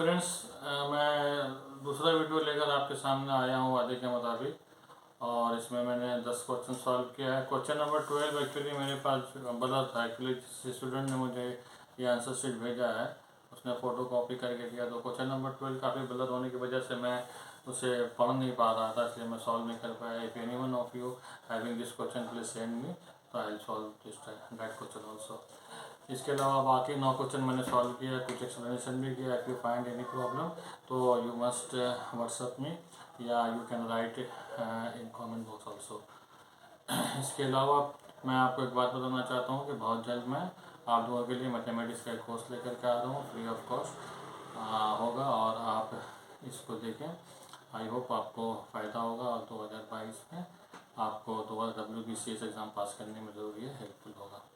Friends, मैं दूसरा video लेकर आपके सामने आया हूँ वादे के मुताबिक। और इसमें मैंने 10 क्वेश्चन सॉल्व किया है। क्वेश्चन नंबर 12 एक्चुअली मेरे पास गलत था। एक्चुअली जिस स्टूडेंट ने मुझे ये आंसर शीट भेजा है उसने फ़ोटो कॉपी करके दिया, तो क्वेश्चन नंबर 12 काफ़ी गलत होने की वजह से मैं उसे पढ़ नहीं पा रहा था, इसलिए मैं सॉल्व नहीं कर पाया। If any one of you having this question please send me, तो I will solve this that question also. इसके अलावा बाकी 9 क्वेश्चन मैंने सॉल्व किया, कुछ एक्सप्लेनेशन भी किया। If you find any problem तो यू मस्ट व्हाट्सअप मी या you can write in comment box also. इसके अलावा मैं आपको एक बात बताना चाहता हूँ कि बहुत जल्द मैं आप लोगों के लिए मैथमेटिक्स का एक कोर्स लेकर के आ रहा हूँ, फ्री ऑफ कॉस्ट होगा, और आप इसको देखें। आई होप आपको फ़ायदा होगा और 2022 में आपको दोबारा WBCS एग्ज़ाम पास करने में ज़रूरी है, हेल्पफुल होगा।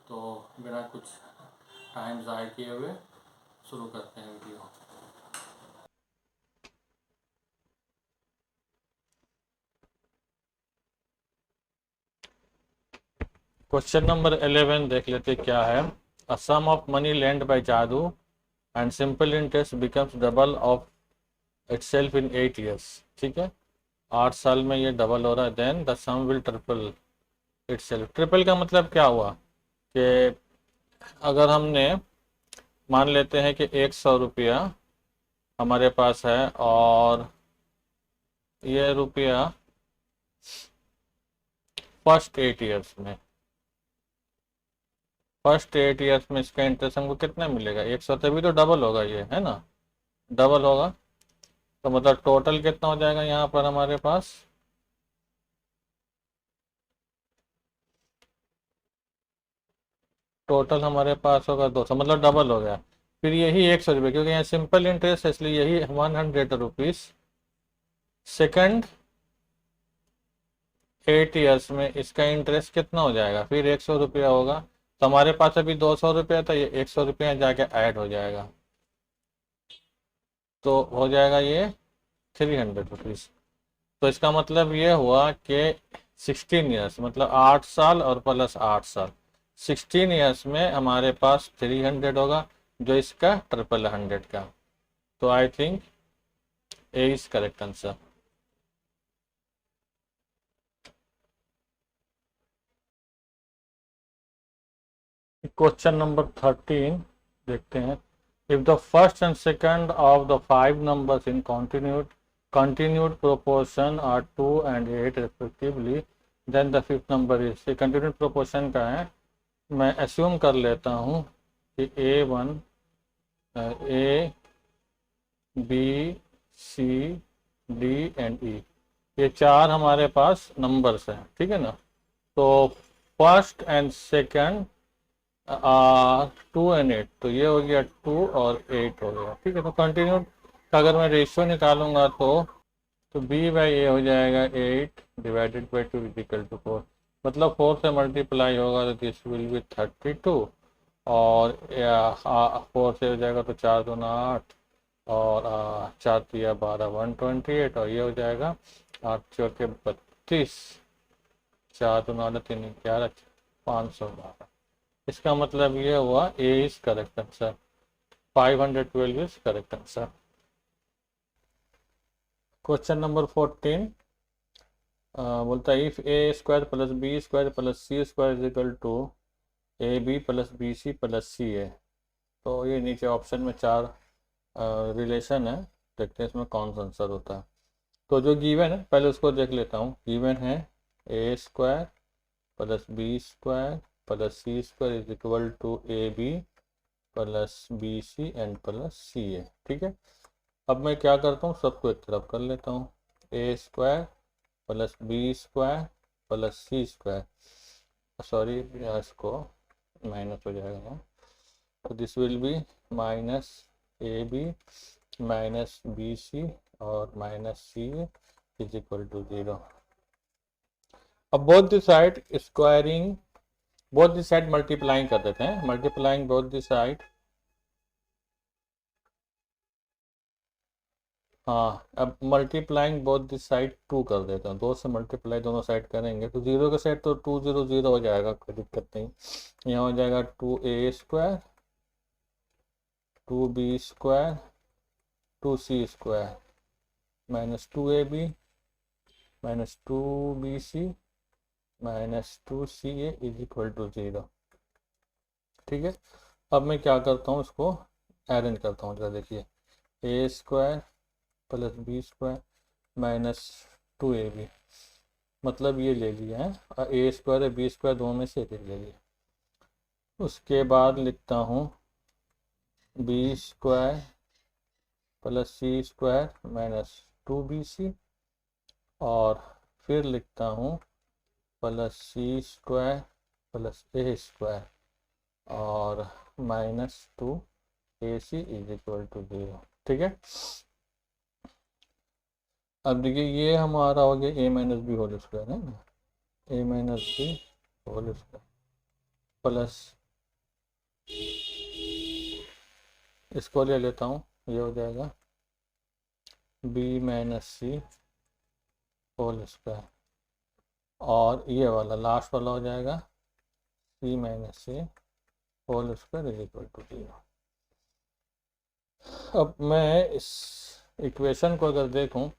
तो बिना कुछ टाइम ज़ाय किए हुए शुरू करते हैं वीडियो। क्वेश्चन नंबर 11 देख लेते क्या है। अ सम ऑफ मनी लेंड बाय जादू and simple interest becomes double of itself in 8 years. ठीक है, 8 साल में ये डबल हो रहा है। Then the sum will triple itself. Triple का मतलब क्या हुआ कि अगर हमने मान लेते हैं कि 100 रुपया हमारे पास है और ये रुपया फर्स्ट 8 ईयर्स में, फर्स्ट 8 ईयर्स में इसका इंटरेस्ट हमको कितना मिलेगा? 100, तभी तो डबल होगा, ये है ना, डबल होगा। तो मतलब टोटल कितना हो जाएगा यहाँ पर हमारे पास? टोटल हमारे पास होगा 200, मतलब डबल हो गया। फिर यही 100 रुपये, क्योंकि यहाँ सिंपल इंटरेस्ट है इसलिए यही 100 रुपीज़ सेकंड 8 ईयर्स में इसका इंटरेस्ट कितना हो जाएगा? फिर 100 रुपया होगा। तो हमारे पास अभी 200 रुपया था, ये 100 रुपया जाके ऐड हो जाएगा, तो हो जाएगा ये 300 रुपीज़। तो इसका मतलब ये हुआ कि 16 ईयर्स मतलब 8 साल और प्लस 8 साल, 16 ईयर्स में हमारे पास 300 होगा, जो इसका ट्रिपल 100 का। तो I think A is correct answer. Question number 13 देखते हैं। If the first and second of the 5 numbers in continued proportion are 2 and 8 respectively, then the fifth number is। ये continued proportion का है। मैं assume कर लेता हूँ कि A1 A B C D and E, ये 4 हमारे पास नंबर्स हैं, ठीक है ना। तो फर्स्ट एंड सेकंड 2 एंड 8, तो ये हो गया 2 और 8 हो गया, ठीक है। तो कंटिन्यूड का अगर मैं रेशियो निकालूंगा तो B बाई ए हो जाएगा 8 divided by 2 is equal to 4। मतलब 4 से मल्टीप्लाई होगा तो दिस विल बी 32, और 4 से हो जाएगा तो 4 दूना 8 और 4 तिया 12 128, और ये हो जाएगा 8 चौके 32, 4 दूना 3 11 512। इसका मतलब ये हुआ A is correct answer, 512 is correct answer. Question number 14 बोलता है if A square plus B square plus C square is equal to A B plus B C plus C है। तो ये नीचे ऑप्शन में 4 रिलेशन है, देखते हैं इसमें कौन सा आंसर होता है। तो जो गिवन है पहले उसको देख लेता हूँ। गिवन है A square plus B square plus C square is equal to A B plus B C and plus C A, ठीक है। अब मैं क्या करता हूँ, सबको एक तरफ कर लेता हूँ। A square plus B square plus C square, sorry इसको माइनस हो जाएगा, तो this will be minus A B minus B C और minus C is equal to 0। अब both the side squaring, both the side multiplying कर देते हैं। Multiplying both the side, हाँ, अब मल्टीप्लाइंग बोथ दिस साइड 2 कर देता हूँ। 2 से मल्टीप्लाई दोनों साइड करेंगे तो 0 के साइड तो 2 0 0 हो जाएगा, कोई दिक्कत नहीं। यहाँ हो जाएगा 2a square 2b² 2c² minus 2ab minus 2bc minus 2ca is equal to 0। ठीक है, अब मैं क्या करता हूँ, इसको अरेंज करता हूँ। जरा देखिए, a² plus b² minus 2ab, मतलब ये ले लिया है, और a² और b² दोनों में से एक ले लिया। उसके बाद लिखता हूँ b² plus c² minus 2bc, और फिर लिखता हूँ प्लस c² प्लस a² और minus 2ac is equal to 0। ठीक है, अब देखिए ये हमारा हो गया a minus B whole square है ना, a minus B whole square plus, इसको ले लेता हूँ, ये हो जाएगा b minus C whole square, और ये वाला लास्ट वाला हो जाएगा c minus C whole square is equal to 0। अब मैं इस इक्वेशन को अगर देखूं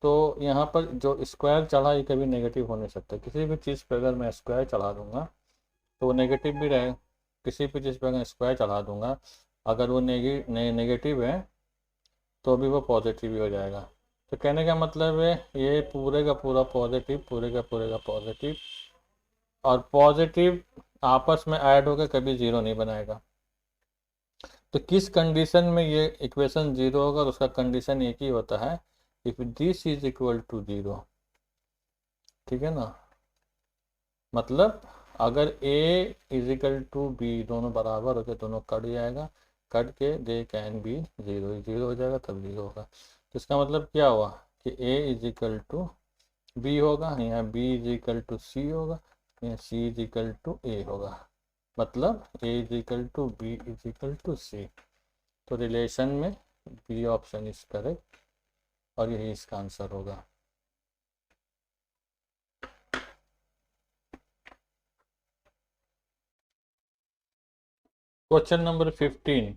तो यहाँ पर जो स्क्वायर चढ़ा ये कभी नेगेटिव हो नहीं सकता। किसी भी चीज़ पर अगर मैं स्क्वायर चढ़ा दूंगा तो वो नेगेटिव भी रहे, किसी भी चीज़ पर अगर स्क्वायर चढ़ा दूंगा अगर वो नेगेटिव है तो भी वो पॉजिटिव ही हो जाएगा। तो कहने का मतलब है ये पूरे का पूरा पॉजिटिव, पूरे का पॉजिटिव, और पॉजिटिव आपस में ऐड होकर कभी ज़ीरो नहीं बनाएगा। तो किस कंडीशन में ये इक्वेशन 0 होगा, और उसका कंडीशन एक ही होता है, if this is equal to 0। ठीक है ना, मतलब अगर a is equal to b दोनों बराबर हो जाए, दोनों कट जाएगा, कट के दे कैन बी 0, 0 हो जाएगा तब 0 होगा। तो इसका मतलब क्या हुआ कि a is equal to B होगा, यहाँ b is equal to C होगा, यहाँ c is equal to a होगा, मतलब a is equal to B is equal to C. तो रिलेशन में बी ऑप्शन इज करेक्ट, और यही इसका आंसर होगा। Question number 15,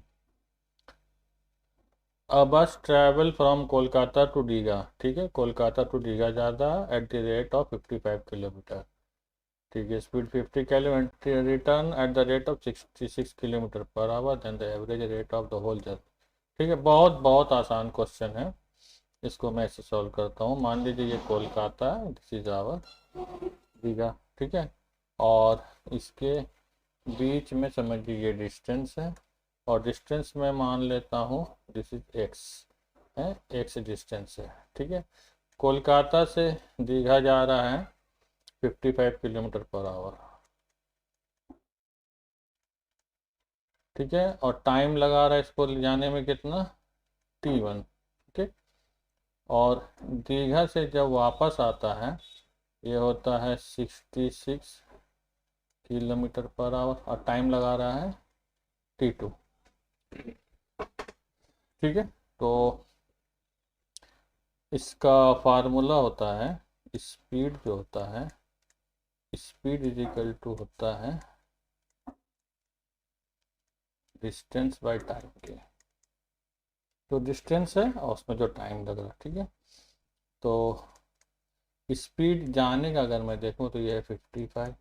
a bus travel from Kolkata to Digha. ठीक है, कोलकाता टू दीघा जाता है at the rate of 55 kilometre. ठीक है, speed 50 kilometre, return at the rate of 66 kilometre per hour, then the average rate of the whole journey. ठीक है, बहुत बहुत आसान क्वेश्चन है, इसको मैं ऐसे सॉल्व करता हूँ। मान लीजिए ये कोलकाता है, दिस इज आवर दीघा। ठीक है, और इसके बीच में समझिए ये डिस्टेंस है, और डिस्टेंस में मान लेता हूँ दिस इज एक्स है, एक्स डिस्टेंस है। ठीक है, कोलकाता से दीघा जा रहा है 55 किलोमीटर पर आवर। ठीक है, और टाइम लगा रहा है इसको ले जाने में कितना, t1। ठीक है, और दीघा से जब वापस आता है ये होता है 66 किलोमीटर पर आवर, और टाइम लगा रहा है t2। ठीक है, तो इसका फार्मूला होता है, स्पीड जो होता है, स्पीड इज इक्वल टू होता है डिस्टेंस बाय टाइम के। तो डिस्टेंस है और उसमें जो टाइम लग रहा है। ठीक है, तो स्पीड जाने का अगर मैं देखूं तो ये है 55,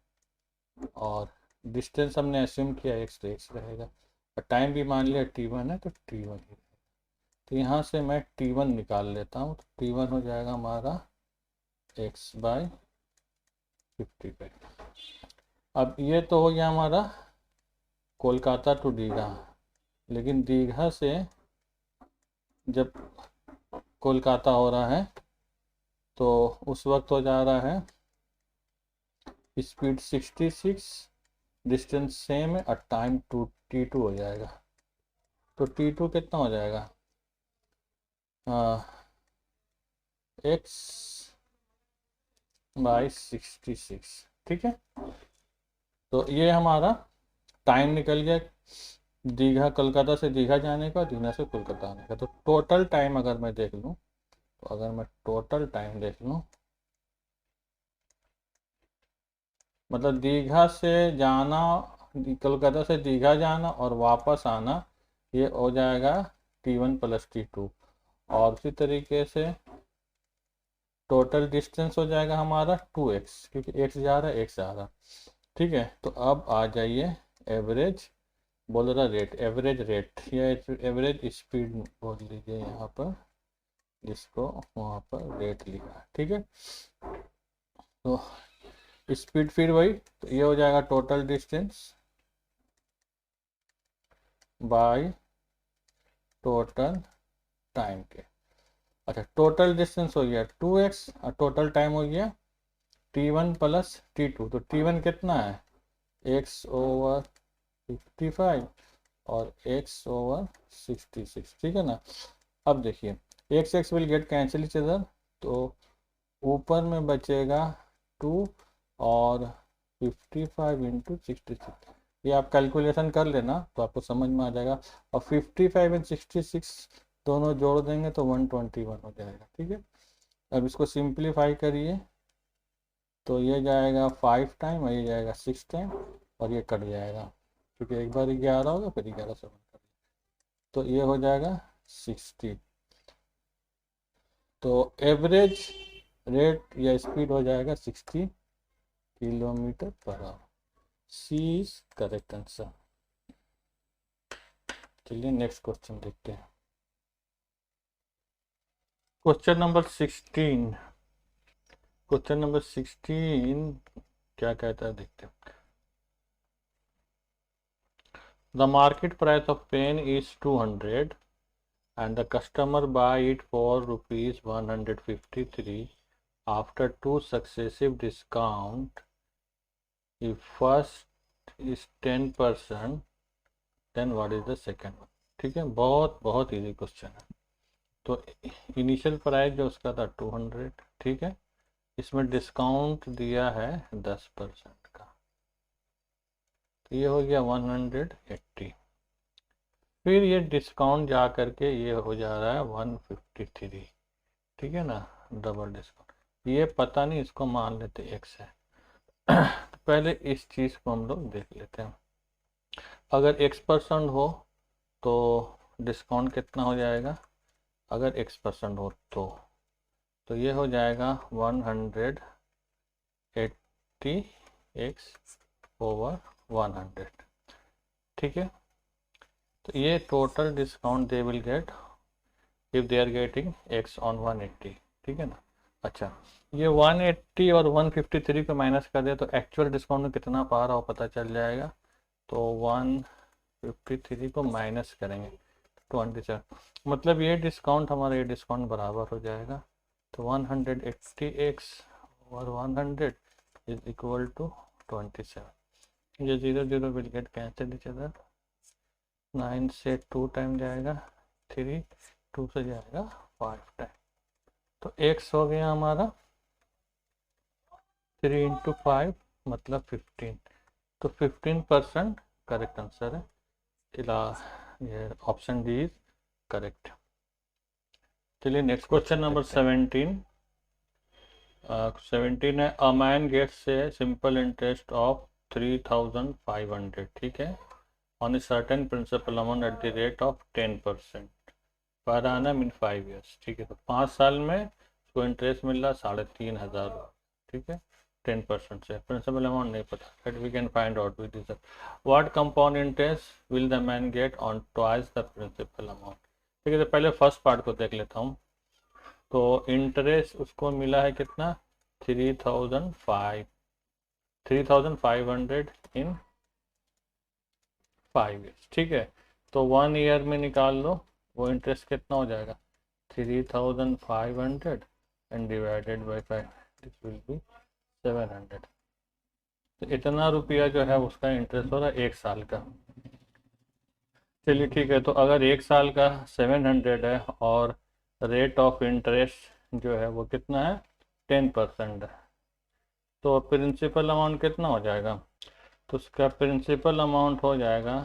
और डिस्टेंस हमने एस्यूम किया एक्स, तो एक्स रहेगा, और टाइम भी मान लिया t1 है तो t1 ही रहेगा। तो यहाँ से मैं t1 निकाल लेता हूँ, तो t1 हो जाएगा हमारा x बाय 55। अब ये तो हो गया हमारा कोलकाता टू दीघा, लेकिन दीघा से जब कोलकाता हो रहा है तो उस वक्त हो जा रहा है स्पीड 66, डिस्टेंस सेम है, और टाइम t2 हो जाएगा। तो t2 कितना हो जाएगा, x बाई 66। ठीक है, तो ये हमारा टाइम निकल गया दीघा, कोलकाता से दीघा जाने का, दीघा से कोलकाता आने का। तो टोटल टाइम अगर मैं देख लूँ, तो अगर मैं टोटल टाइम देख लूँ, मतलब दीघा से जाना, कोलकाता से दीघा जाना और वापस आना ये हो जाएगा T1 प्लस T2, और उसी तरीके से टोटल डिस्टेंस हो जाएगा हमारा 2x, क्योंकि x जा रहा है x आ रहा। ठीक है, तो अब आ जाइए एवरेज, बोल रहा रेट, एवरेज रेट या एवरेज स्पीड बोल लीजिए यहाँ पर, जिसको वहाँ पर रेट लिखा है। ठीक है, तो स्पीड फिर वही, तो ये हो जाएगा total distance by total time के। अच्छा, टोटल डिस्टेंस हो गया 2x और टोटल टाइम हो गया T1 प्लस T2। तो T1 कितना है, x ओवर 55 और x ओवर 66। ठीक है ना। अब देखिए x will get cancel each other, तो ऊपर में बचेगा 2 और 55 इंटू 66। ये आप कैलकुलेशन कर लेना तो आपको समझ में आ जाएगा। और 55 एंड 66 दोनों जोड़ देंगे तो 121 हो जाएगा। ठीक है, अब इसको सिंप्लीफाई करिए तो ये जाएगा 5 टाइम और ये जाएगा 6 टाइम और ये कट जाएगा, क्योंकि एक बार 11 होगा फिर 11 से 1 कट, तो ये हो जाएगा 60। तो एवरेज रेट या स्पीड हो जाएगा 60 kilometre per hour. C is correct answer. चलिए नेक्स्ट क्वेश्चन देखते हैं। Question number 16। क्वेश्चन नंबर 16 क्या कहता है देखते हैं। The market price of pen is 200 and the customer buy it for rupees 153 after 2 successive discount. If first is 10%, then what is the second one? ठीक है, बहुत बहुत इजी क्वेश्चन है। तो इनिशियल प्राइस जो उसका था 200, ठीक है, इसमें डिस्काउंट दिया है 10% का, तो ये हो गया 180। फिर ये डिस्काउंट जा करके ये हो जा रहा है 153। ठीक है ना, डबल डिस्काउंट, ये पता नहीं, इसको मान लेते x है। तो पहले इस चीज़ को हम लोग देख लेते हैं। अगर x% हो तो डिस्काउंट कितना हो जाएगा, अगर x% हो तो ये हो जाएगा 180x ओवर 100। ठीक है, तो ये total discount they will get if they are getting x on 180। ठीक है ना। अच्छा, ये 180 और 153 को माइनस कर दे तो एक्चुअल डिस्काउंट में कितना पा रहा हो पता चल जाएगा। तो 153 को माइनस करेंगे 27, मतलब ये डिस्काउंट हमारा ये डिस्काउंट बराबर हो जाएगा। तो 180x और 100 इज इक्वल टू 27। ये 0 0 will get cancel each other, 9 से 2 टाइम जाएगा 3, 2 से जाएगा 5 टाइम, तो x हो गया हमारा 3 इंटू 5 मतलब 15। तो 15% करेक्ट आंसर है। ये ऑप्शन डी इज करेक्ट। चलिए नेक्स्ट क्वेश्चन नंबर 17। 17 है, a man gets a simple interest of 3500, ठीक है, on a certain principal amount at the rate of 10% per annum in 5 years। ठीक है, तो 5 साल में उसको इंटरेस्ट मिल रहा 3500। ठीक है, 10% से, प्रिंसिपल अमाउंट नहीं पता, but we can find out with this. What compound interest will the man get on twice the principal amount. ठीक है, तो पहले फर्स्ट पार्ट को देख लेता हूँ। तो इंटरेस्ट उसको मिला है कितना, 3500 इन 5 years। ठीक है, तो 1 ईयर में निकाल लो, वो इंटरेस्ट कितना हो जाएगा 3500 and divided by 5, this will B 700। तो इतना रुपया जो है उसका इंटरेस्ट हो रहा है 1 साल का। चलिए ठीक है, तो अगर 1 साल का 700 है और रेट ऑफ इंटरेस्ट जो है वो कितना है 10% है, तो प्रिंसिपल अमाउंट कितना हो जाएगा, तो उसका प्रिंसिपल अमाउंट हो जाएगा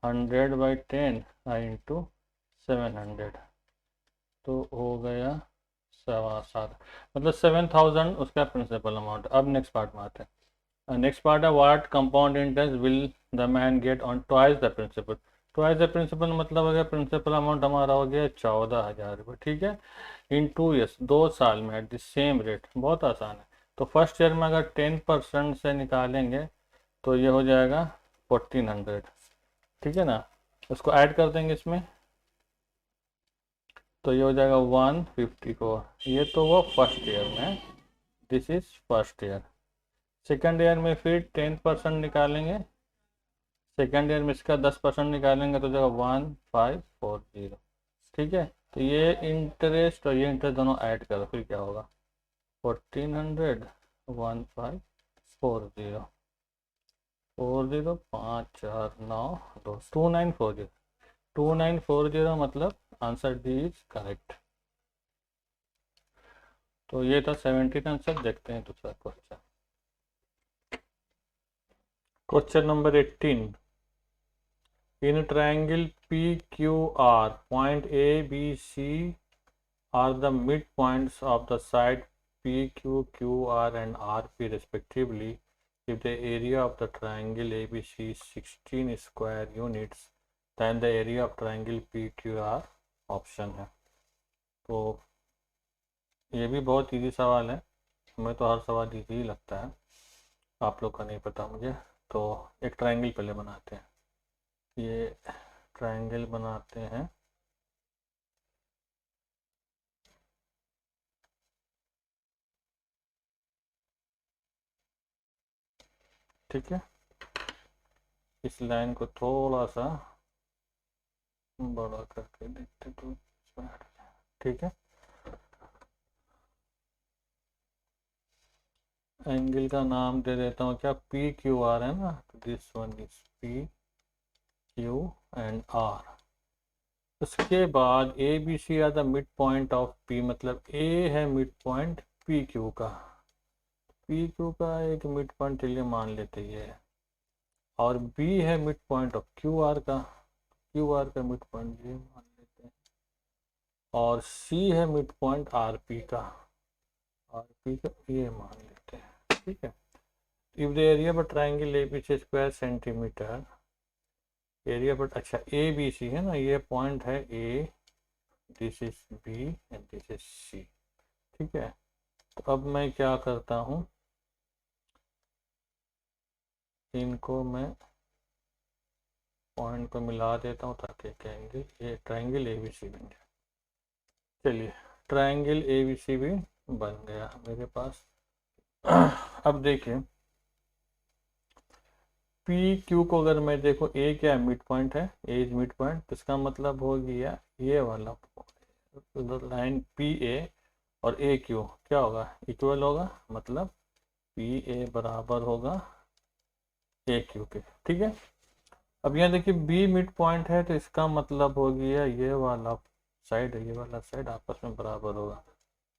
100/10 इंटू 700, तो हो गया 7,000, मतलब 7000 उसका प्रिंसिपल अमाउंट। अब नेक्स्ट पार्ट में आते हैं। नेक्स्ट पार्ट है, what compound interest will the man get on twice the principal. तो एज ए प्रिंसिपल मतलब हो गया, प्रिंसिपल अमाउंट हमारा हो गया 14,000 रुपये, ठीक है। इन 2 ईयर्स, 2 साल में एट द सेम रेट, बहुत आसान है। तो फर्स्ट ईयर में अगर 10% से निकालेंगे तो ये हो जाएगा 1400, ठीक है ना। उसको ऐड कर देंगे इसमें तो ये हो जाएगा 154। ये तो वो फर्स्ट ईयर में, this is first year. Second year में फिर 10% निकालेंगे, सेकेंड ईयर में इसका 10% निकालेंगे तो जाएगा 1540, ठीक है। तो ये इंटरेस्ट और ये इंटरेस्ट दोनों ऐड करो, फिर क्या होगा 1400 1540 40 5 4 9 2 2940 2940, मतलब आंसर डी इज करेक्ट। तो ये था 17 आंसर। देखते हैं दूसरा question. Question number 18। In triangle PQR, point A, B, C are the midpoints of the side PQ, QR and RP respectively. If the area of the triangle ABC is 16 square units, then the area of triangle PQR option है। तो ये भी बहुत easy सवाल है, हमें तो हर सवाल इजी ही लगता है, आप लोग का नहीं पता मुझे। तो एक ट्रायंगल पहले बनाते हैं, ये ट्रायंगल बनाते हैं। ठीक है, इस लाइन को थोड़ा सा बड़ा करके देखते तो ठीक है। एंगल का नाम दे देता हूँ क्या, पी क्यू आर है ना, this one is p q and r. उसके बाद a B c are the mid point of p, मतलब ए है मिड पॉइंट पी क्यू का, पी क्यू का एक मिड पॉइंट चलिए मान लेते ये है, और बी है mid point of Q R का, क्यू आर का मिड पॉइंट ये मान लेते हैं, और सी है मिड पॉइंट आर पी का, आर पी का ये मान लेते हैं, ठीक है। If the area but triangle A B C square centimeter, area but, अच्छा ए बी सी है ना, ये पॉइंट है A, this is B and this is C, ठीक है। तो अब मैं क्या करता हूँ, इनको मैं पॉइंट को मिला देता हूँ ताकि कहेंगे ये ट्रायंगल ए बी सी बन जाए। चलिए ट्रायंगल ए बी सी भी बन गया मेरे पास। अब देखिए पी क्यू को अगर मैं देखो, ए क्या मिड पॉइंट है, ए इज मिड पॉइंट, तो इसका मतलब हो गया ये वाला लाइन पी ए और ए क्यू क्या होगा, इक्वल होगा, मतलब पी ए बराबर होगा ए क्यू के, ठीक है। अब यहाँ देखिए बी मिड पॉइंट है, तो इसका मतलब हो गया ये वाला साइड है, ये वाला साइड आपस में बराबर होगा,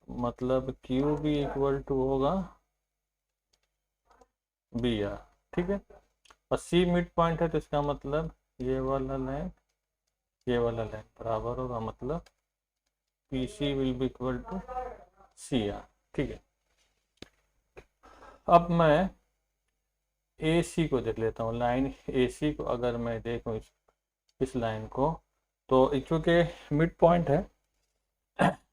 मतलब क्यू भी इक्वल टू होगा बी आर, ठीक है। और सी मिड पॉइंट है, तो इसका मतलब ये वाला लाइन ये वाला लाइन बराबर होगा, मतलब p c will be equal to c r, ठीक है। अब मैं ए सी को देख लेता हूँ, लाइन ए सी को अगर मैं देखूँ इस लाइन को, तो चूँकि मिड पॉइंट है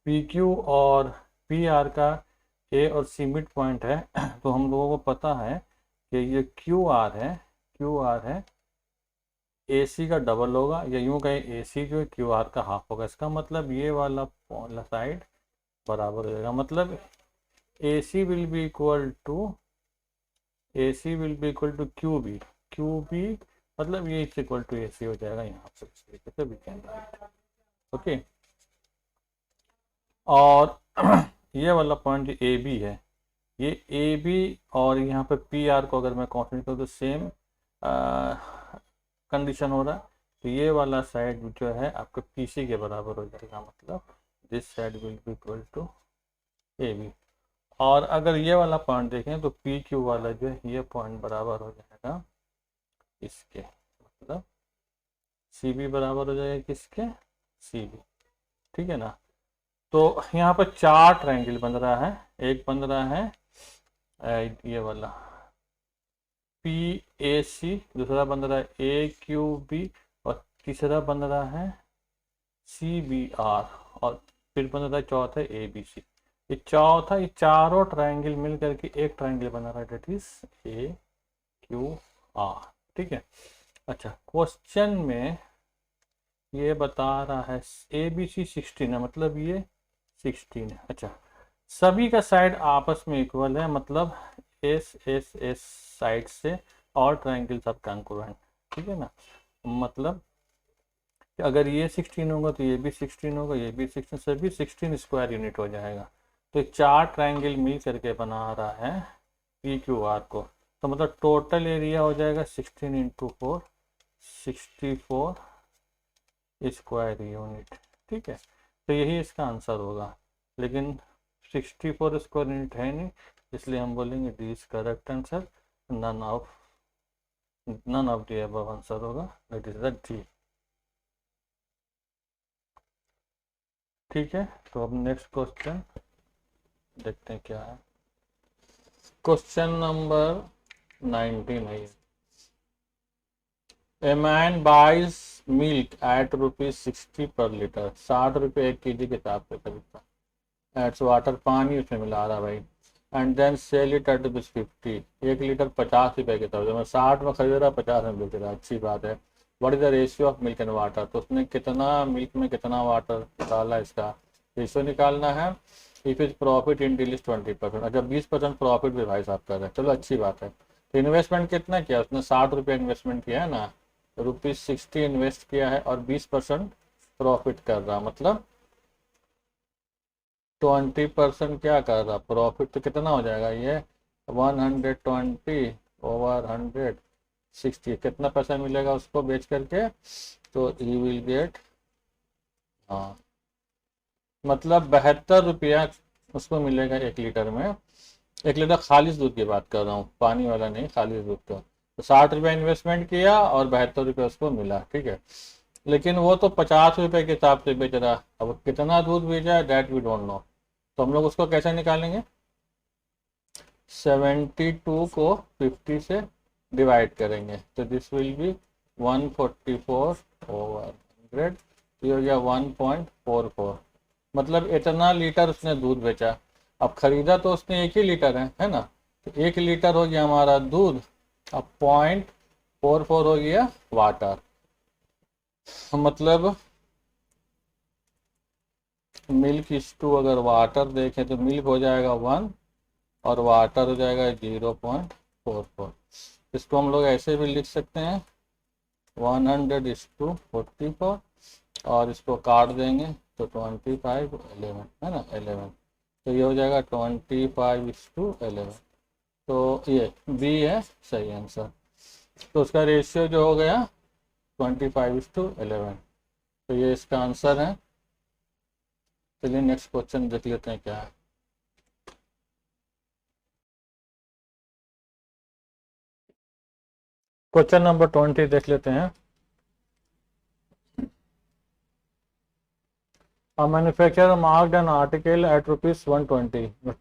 पी क्यू और पी आर का ए और सी मिड पॉइंट है, तो हम लोगों को पता है कि ये क्यू आर है, क्यू आर है ए सी का डबल होगा, या यूँ कहें ए सी जो क्यू आर का हाफ होगा, इसका मतलब ये वाला साइड बराबर हो जाएगा, मतलब A C will be equal to Q B, Q B मतलब ये is equal to A C हो जाएगा यहाँ से, इस तरीके से वी कैन राइट, ओके। और ये वाला पॉइंट जो ए बी है, ये ए बी और यहाँ पे पी आर को अगर मैं कॉन्सिडर करूँ तो सेम कंडीशन हो रहा है, तो ये वाला साइड जो है आपका पी सी के बराबर हो जाएगा, मतलब this side will be equal to A b. और अगर ये वाला पॉइंट देखें तो पी क्यू वाला जो है ये पॉइंट बराबर हो जाएगा इसके, मतलब सी बी बराबर हो जाएगा किसके, सी बी, ठीक है ना। तो यहाँ पर 4 ट्रायंगल बन रहा है, एक बन रहा है ये वाला पी ए सी, दूसरा बन रहा है ए क्यू बी, और तीसरा बन रहा है CBR, और फिर बन रहा है चौथा ABC। ये चौथा, ये चारों ट्रायंगल मिल करके एक ट्रायंगल बना रहा है, डेट इज AQR। ठीक है। अच्छा, क्वेश्चन में ये बता रहा है ABC 16 है, मतलब ये 16 है। अच्छा, सभी का साइड आपस में इक्वल है, मतलब S साइड से और ट्रायंगल सब कॉन्ग्रुएंट। ठीक है ना, मतलब अगर ये 16 होगा तो ये भी 16 होगा, ये भी 16, सभी 16 स्क्वायर यूनिट हो जाएगा। तो चार ट्रायंगल मिल करके बना रहा है PQR को, तो मतलब टोटल एरिया हो जाएगा 16 इंटू 4, 64 स्क्वायर यूनिट। ठीक है, तो यही इसका आंसर होगा, लेकिन 64 स्क्वायर यूनिट है नहीं, इसलिए हम बोलेंगे d is correct answer, none of the above answer होगा, दैट इज द डी। ठीक है, तो अब नेक्स्ट क्वेश्चन देखते हैं क्या है। क्वेश्चन नंबर 19 है। A man buys milk at ₹60 per litre, 60 रुपये 1 kg के हिसाब से खरीदता। एट्स वाटर, पानी उसमें मिला रहा भाई, and then sell it at ₹50, 1 litre 50 रुपये के हिसाब से, मैं 60 में खरीद रहा, 50 में बेच रहा। अच्छी बात है। What is the ratio of milk and water, तो उसने कितना मिल्क में कितना वाटर डाला, इसका रेशियो निकालना है। If is profit in deal is 20%, अच्छा 20% प्रॉफिट भी भाई साहब कर रहे हैं, चलो अच्छी बात है। तो इन्वेस्टमेंट कितना किया उसने, 60 रुपये इन्वेस्टमेंट किया है ना, ₹60 इन्वेस्ट किया है और 20% प्रॉफिट कर रहा, मतलब 20% क्या कर रहा, प्रॉफिट। तो कितना हो जाएगा ये, 120 ओवर 160, कितना पैसा मिलेगा उसको बेच करके, तो ही विल गेट, हाँ मतलब 72 रुपया उसको मिलेगा 1 लीटर में। 1 लीटर खालिश दूध की बात कर रहा हूँ, पानी वाला नहीं, खालिश दूध का। तो 60 रुपया इन्वेस्टमेंट किया और 72 रुपया उसको मिला। ठीक है, लेकिन वो तो 50 रुपये के हिसाब से बेच रहा, अब कितना दूध बेचा है दैट वी डोंट नो। तो हम लोग उसको कैसे निकालेंगे, 72 को 50 से डिवाइड करेंगे, तो दिस विल बी 144 ओवर 100, ये हो गया 1.44, मतलब इतना लीटर उसने दूध बेचा। अब खरीदा तो उसने 1 ही लीटर है ना, तो 1 लीटर हो गया हमारा दूध, अब 0.44 हो गया वाटर, मतलब मिल्क इज टू, अगर वाटर देखें तो मिल्क हो जाएगा 1 और वाटर हो जाएगा 0.44। इसको हम लोग ऐसे भी लिख सकते हैं 100:44, और इसको काट देंगे तो 25 11 है ना, 11, तो ये हो जाएगा 25:11, तो ये बी है सही आंसर। तो उसका रेशियो जो हो गया 25:11, तो ये इसका आंसर है। चलिए नेक्स्ट क्वेश्चन देख लेते हैं क्या है। क्वेश्चन नंबर 20 देख लेते हैं। A manufacturer marked an article at ₹120,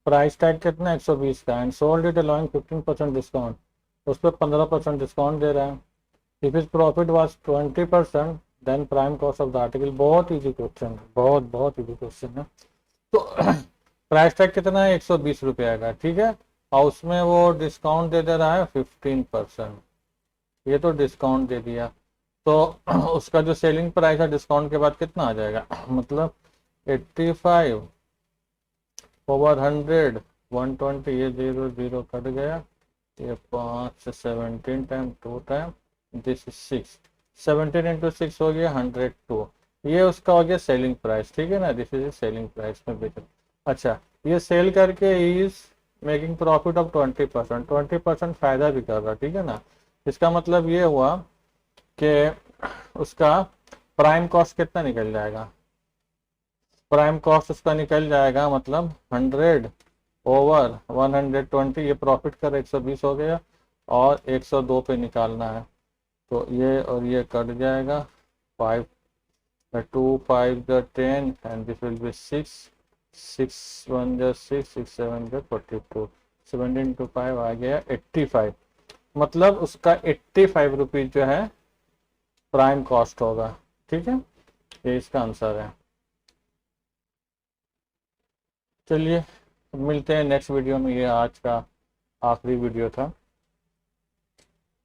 price tag कितना 120 का, and sold it allowing 15% discount, उस पर 15% डिस्काउंट दे रहा है। If is profit was 20%, then prime cost of the article. बहुत इजी क्वेश्चन, बहुत इजी क्वेश्चन है। तो प्राइस टैग कितना है 120 रुपये का, ठीक है, और उसमें वो डिस्काउंट दे रहा है 15%, ये तो डिस्काउंट दे दिया, तो उसका जो सेलिंग प्राइस है डिस्काउंट के बाद कितना आ जाएगा, मतलब 85 ओवर 100, 120, ये 0 0 कट गया, ये 5 से 17 time 2 time, this is 6, 17 into 6 हो गया 102, ये उसका हो गया सेलिंग प्राइस। ठीक है ना, दिस इज सेलिंग प्राइस में बेच। अच्छा, ये सेल करके इज मेकिंग प्रॉफिट ऑफ 20%, 20% फायदा भी कर रहा। ठीक है ना, इसका मतलब ये हुआ कि उसका प्राइम कॉस्ट कितना निकल जाएगा, प्राइम कॉस्ट उसका निकल जाएगा, मतलब 100 ओवर 120, ये प्रॉफिट कर 120 हो गया, और 102 पे निकालना है, तो ये और ये कट जाएगा, 5 2 5 10, and this will B 6 6 1 6 6 7 42, 17 to 5 आ गया 85, मतलब उसका 85 रुपीज जो है प्राइम कॉस्ट होगा। ठीक है, ये इसका आंसर है। चलिए मिलते हैं नेक्स्ट वीडियो में, ये आज का आखिरी वीडियो था।